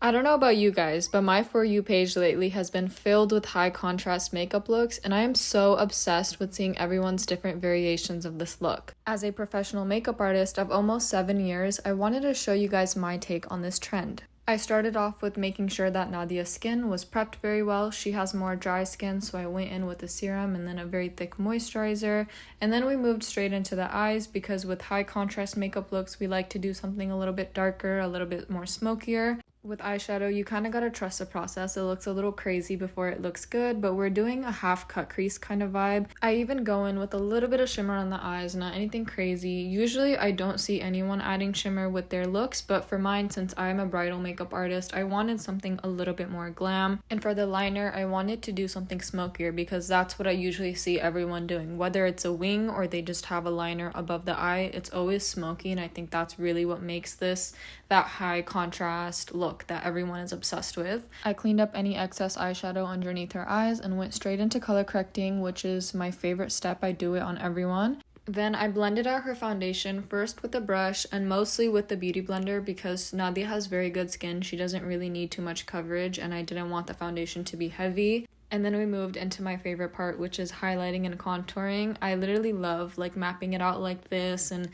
I don't know about you guys, but my For You page lately has been filled with high contrast makeup looks, and I am so obsessed with seeing everyone's different variations of this look. As a professional makeup artist of almost 7 years, I wanted to show you guys my take on this trend. I started off with making sure that Nadia's skin was prepped very well. She has more dry skin, so I went in with a serum and then a very thick moisturizer. And then we moved straight into the eyes because with high contrast makeup looks, we like to do something a little bit darker, a little bit more smokier. With eyeshadow, you kind of gotta trust the process. It looks a little crazy before it looks good, but we're doing a half cut crease kind of vibe. I even go in with a little bit of shimmer on the eyes, not anything crazy. Usually I don't see anyone adding shimmer with their looks, but for mine, since I'm a bridal makeup artist, I wanted something a little bit more glam. And for the liner, I wanted to do something smokier because that's what I usually see everyone doing. Whether it's a wing or they just have a liner above the eye, it's always smoky, and I think that's really what makes this that high contrast look that everyone is obsessed with. I cleaned up any excess eyeshadow underneath her eyes and went straight into color correcting, which is my favorite step. I do it on everyone. Then I blended out her foundation first with a brush and mostly with the beauty blender because Nadia has very good skin. She doesn't really need too much coverage, and I didn't want the foundation to be heavy. And then we moved into my favorite part, which is highlighting and contouring. I literally love mapping it out like this and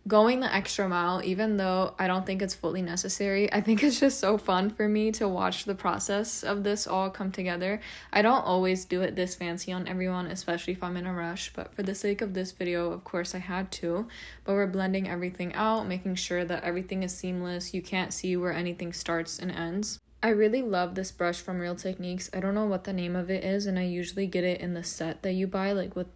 going the extra mile, even though I don't think it's fully necessary. I think it's just so fun for me to watch the process of this all come together. I don't always do it this fancy on everyone, especially if I'm in a rush, but for the sake of this video, of course I had to. But we're blending everything out, making sure that everything is seamless. You can't see where anything starts and ends. I really love this brush from Real Techniques. I don't know what the name of it is, and I usually get it in the set that you buy,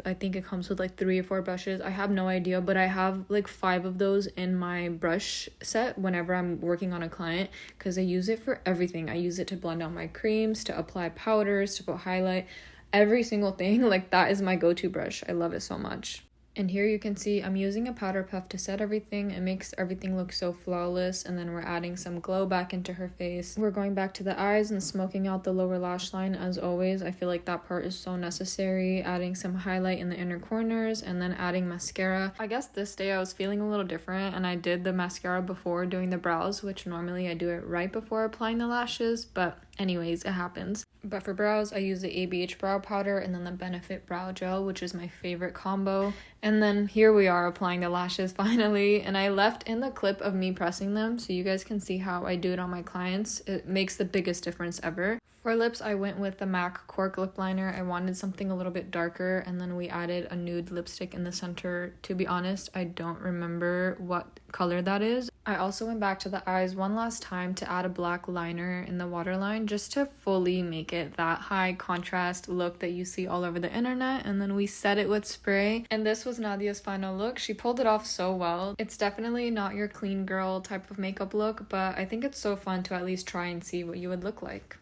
I think it comes with 3 or 4 brushes. I have no idea, but I have 5 of those in my brush set whenever I'm working on a client because I use it for everything. I use it to blend out my creams, to apply powders, to put highlight, every single thing. That is my go-to brush. I love it so much. And here you can see I'm using a powder puff to set everything. It makes everything look so flawless, and then we're adding some glow back into her face. We're going back to the eyes and smoking out the lower lash line as always. I feel like that part is so necessary. Adding some highlight in the inner corners and then adding mascara. I guess this day I was feeling a little different and I did the mascara before doing the brows, which normally I do it right before applying the lashes, but anyways, it happens. But for brows, I use the ABH brow powder and then the Benefit brow gel, which is my favorite combo. And then here we are applying the lashes finally, and I left in the clip of me pressing them so you guys can see how I do it on my clients. It makes the biggest difference ever. For lips, I went with the MAC Cork lip liner. I wanted something a little bit darker, and then we added a nude lipstick in the center. To be honest, I don't remember what color that is. I also went back to the eyes one last time to add a black liner in the waterline just to fully make it that high contrast look that you see all over the internet, and then we set it with spray. And this was Nadia's final look. She pulled it off so well. It's definitely not your clean girl type of makeup look, but I think it's so fun to at least try and see what you would look like.